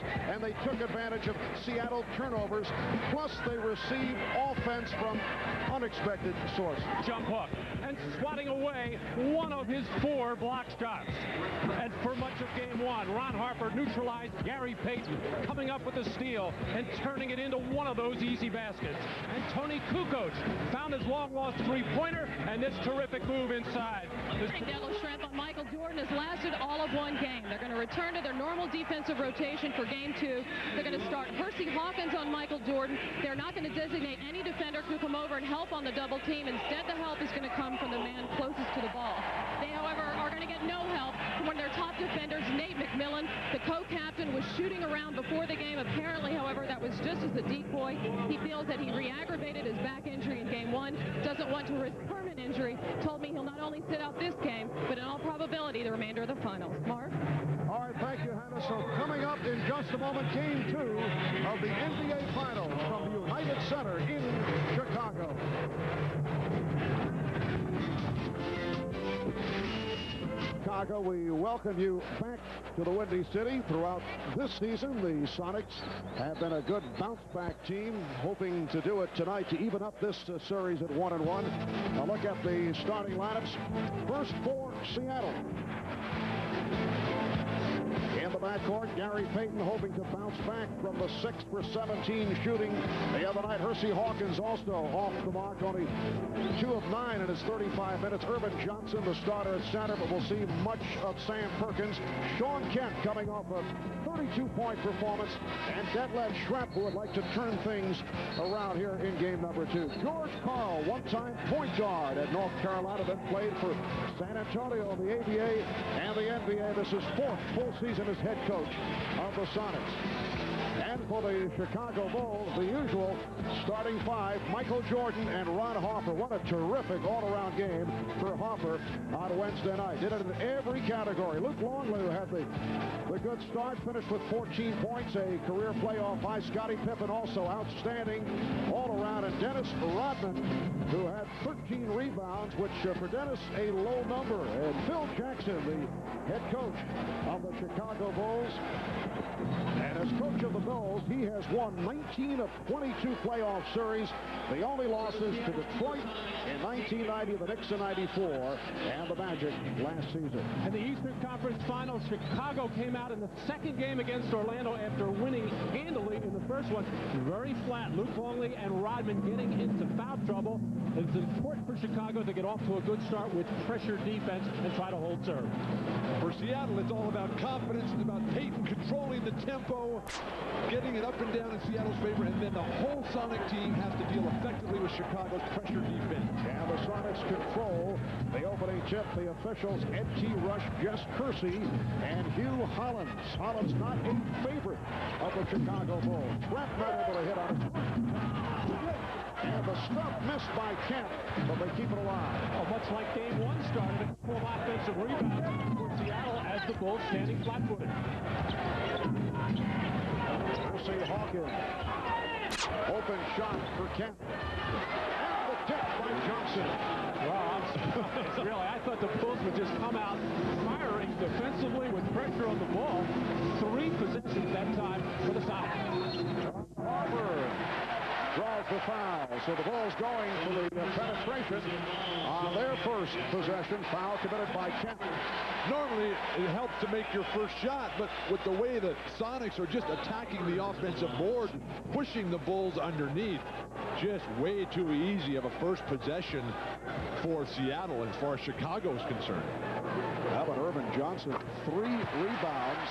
and they took advantage of Seattle turnovers. Plus, they received offense from unexpected sources. Jump hook and swatting away one of his 4 block shots. And for much of game 1, Ron Harper neutralized Gary Payton, coming up with a steal and turning it into one of those easy baskets. And Tony Kukoc found his long-lost three-pointer and this terrific move inside. Yellow shrimp on Michael Jordan has lasted all of one game. They're going to return to their normal defensive rotation for game 2. They're going to start Hersey Hawkins on Michael Jordan. They're not going to designate any defender to come over and help on the double team. Instead, the help is going to come from the man closest to the ball. They, however, are going to get no help from one of their top defenders, Nate McMillan. The co-captain was shooting around before the game. Apparently, however, that was just as a decoy. He feels that he re-aggravated his back injury in game 1, doesn't want to risk permanent injury, told me he'll not only sit out this game, but in all probability the remainder of the finals. Marv? All right, thank you, Hannah. So coming up in just a moment, game 2 of the NBA Finals from the United Center in Chicago. Chicago, we welcome you back to the Windy City. Throughout this season, the Sonics have been a good bounce-back team, hoping to do it tonight to even up this series at 1-1. Now look at the starting lineups. First for Seattle. In the backcourt, Gary Payton hoping to bounce back from the 6 for 17 shooting the other night. Hersey Hawkins also off the mark, only 2 of 9 in his 35 minutes. Urban Johnson, the starter at center, but we'll see much of Sam Perkins. Sean Kent coming off a 32-point performance, and Detlef Schrempf, who would like to turn things around here in game number 2. George Karl, one-time point guard at North Carolina, then played for San Antonio in the ABA and the NBA. This is 4th full season as head coach of the Sonics. And for the Chicago Bulls, the usual starting 5, Michael Jordan and Ron Harper. What a terrific all-around game for Harper on Wednesday night. Did it in every category. Luke Longley had the good start, finished with 14 points, a career playoff high. Scottie Pippen also outstanding all around. And Dennis Rodman, who had 13 rebounds, which for Dennis, a low number. And Phil Jackson, the head coach of the Chicago Bulls. And as coach of the Bulls, he has won 19 of 22 playoff series. The only losses to Detroit in 1990, the Knicks in 94, and the Magic last season. And the Eastern Conference Finals, Chicago came out in the second game against Orlando after winning handily in the first one. Very flat. Luke Longley and Rodman getting into foul trouble. It's important for Chicago to get off to a good start with pressure defense and try to hold serve. For Seattle, it's all about confidence. It's about Payton controlling the tempo, getting it up and down in Seattle's favor, and then the whole Sonic team has to deal effectively with Chicago's pressure defense. And the Sonics control the opening tip. The officials, Ed T. Rush, Jess Kersey, and Hugh Hollins. Hollins not a favorite of the Chicago Bulls. Schrempf not able to hit on it. And the stuff missed by Kemp, but they keep it alive. Oh, much like game 1 started, a full offensive rebound for Seattle as the Bulls standing flat-footed. Hersey Hawkins. Open shot for Kemp. And the tip by Johnson. Well, really, I thought the Bulls would just come out firing defensively with pressure on the ball. 3 possessions that time for the Sonics. Harper draws the foul, so the Bulls going for the penetration on their first possession. Foul committed by Kemp. Normally, it helps to make your first shot, but with the way the Sonics are just attacking the offensive board, pushing the Bulls underneath, just way too easy of a first possession for Seattle as far as Chicago is concerned. How about Urban Johnson? 3 rebounds.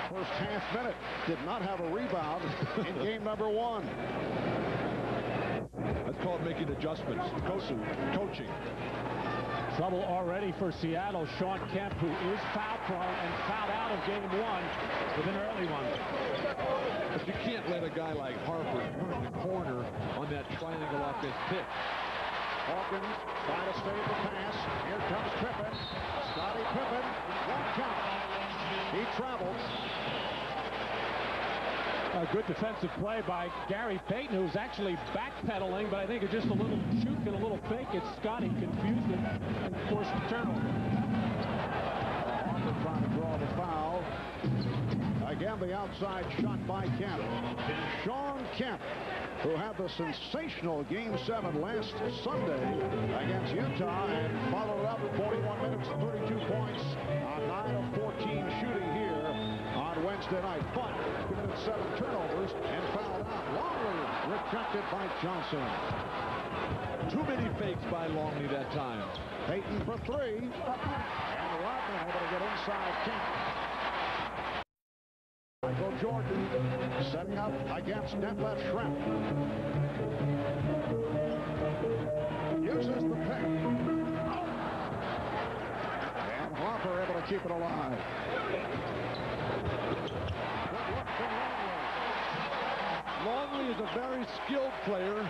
First half minute. Did not have a rebound in game number 1. That's called making adjustments. Coaching. Trouble already for Seattle. Sean Kemp, who is foul prone and fouled out of game 1 with an early one. But you can't let a guy like Harper turn the corner on that triangle offense pick. Hawkins trying to save the pass. Here comes Pippen. Scottie Pippen. 1 count. He travels. A good defensive play by Gary Payton, who's actually backpedaling, but I think it's just a little juke and a little fake. It's Scottie confused him and forced the turnover. Harper trying to draw the foul. Again, the outside shot by Kemp. Sean Kemp, who had the sensational Game 7 last Sunday against Utah and followed up 41 minutes, 32 points on 9 of 14 shooting here on Wednesday night. But committed 7 turnovers and fouled out. Longley rejected by Johnson. Too many fakes by Longley that time. Payton for 3. And Rodman able to get inside Kemp. Michael Jordan setting up against Detlef Schrempf. Uses the pick. And Harper able to keep it alive. Good look from Longley. Longley is a very skilled player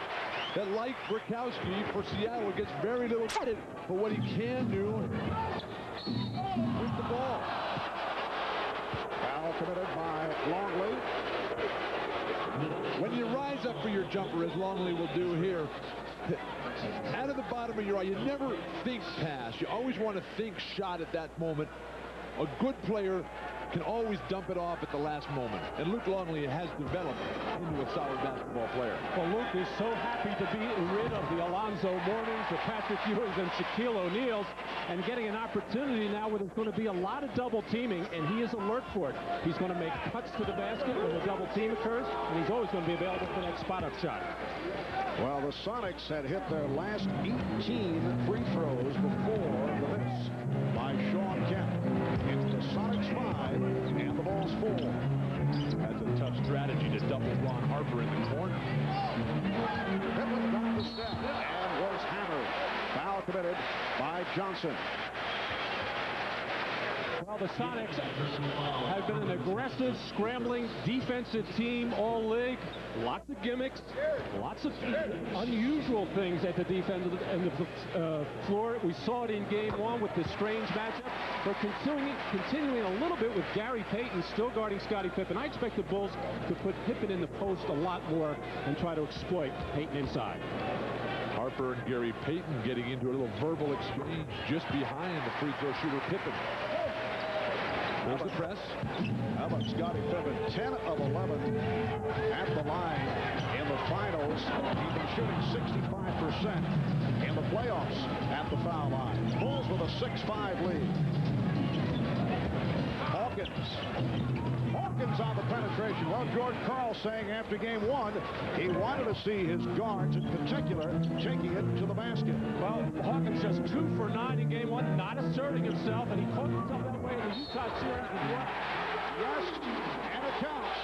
that, like Burkowski for Seattle, gets very little credit for what he can do with the ball. Foul committed by Longley. When you rise up for your jumper, as Longley will do here, out of the bottom of your eye, you never think pass. You always want to think shot at that moment. A good player can always dump it off at the last moment. And Luke Longley has developed into a solid basketball player. Well, Luke is so happy to be rid of the Alonzo Mournings, the Patrick Ewings, and Shaquille O'Neals, and getting an opportunity now where there's going to be a lot of double teaming, and he is alert for it. He's going to make cuts to the basket when the double team occurs, and he's always going to be available for that spot-up shot. Well, the Sonics had hit their last 18 free throws before the miss by Sean Kemp. It's the Sonics 5 and the Bulls 4. That's a tough strategy to double Ron Harper in the corner. Pippen got the step and was hammered. Foul committed by Johnson. Well, the Sonics have been an aggressive, scrambling, defensive team all league. Lots of gimmicks, lots of unusual things at the defensive end of the floor. We saw it in Game 1 with this strange matchup. But continuing a little bit with Gary Payton still guarding Scottie Pippen. I expect the Bulls to put Pippen in the post a lot more and try to exploit Payton inside. Harper and Gary Payton getting into a little verbal exchange just behind the free throw shooter Pippen. There's the press. How about Scottie Pippen? 10 of 11 at the line in the finals. He's been shooting 65% in the playoffs at the foul line. Bulls with a 6-5 lead. Hawkins on the penetration. Well, George Karl saying after Game 1, he wanted to see his guards in particular taking it to the basket. Well, Hawkins just 2 for 9 in Game 1, not asserting himself, and he caught himself that way in the Utah series as well. Yes, and it counts.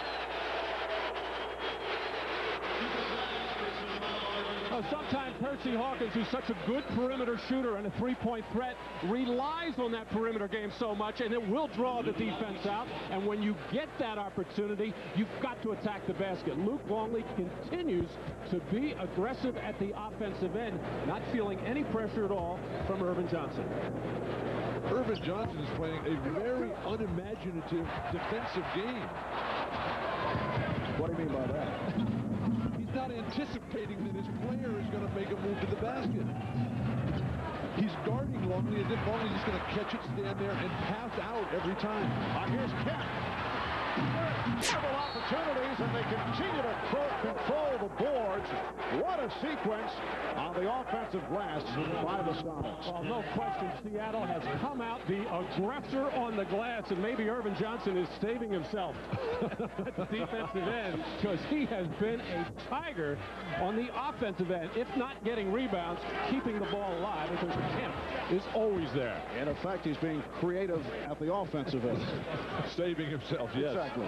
Sometimes Percy Hawkins, who's such a good perimeter shooter and a three-point threat, relies on that perimeter game so much, and it will draw the defense out. And when you get that opportunity, you've got to attack the basket. Luke Longley continues to be aggressive at the offensive end, not feeling any pressure at all from Irvin Johnson. Irvin Johnson is playing a very unimaginative defensive game. What do you mean by that? He's not anticipating that his player is going to make a move to the basket. He's guarding Longley as if Longley's just going to catch it, stand there, and pass out every time. Here's Kemp. Several opportunities, and they continue to control the boards. What a sequence on the offensive glass by the Sonics. Well, no question, Seattle has come out the aggressor on the glass, and maybe Irvin Johnson is saving himself at the defensive end, because he has been a tiger on the offensive end, if not getting rebounds, keeping the ball alive, because Kemp is always there. In effect, he's being creative at the offensive end. Saving himself, yes. Exactly.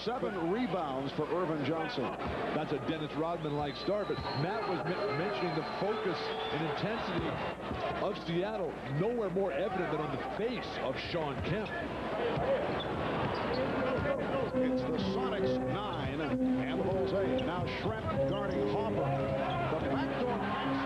7 rebounds for Irvin Johnson. That's a Dennis Rodman-like start, but Matt was mentioning the focus and intensity of Seattle. Nowhere more evident than on the face of Sean Kemp. It's the Sonics 9 and the Bulls 8. Now Schrempf guarding Harper. The backdoor pass.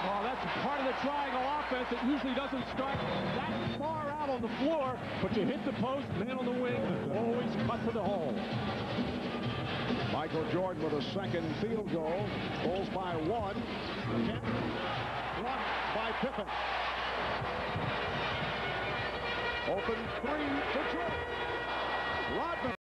Oh, that's part of the triangle offense. It usually doesn't start that far out on the floor, but you hit the post, man on the wing, always cut to the hole. Michael Jordan with a second field goal. Bulls by 1. Kemp blocked by Pippen. Open 3 for Jordan. Rodman.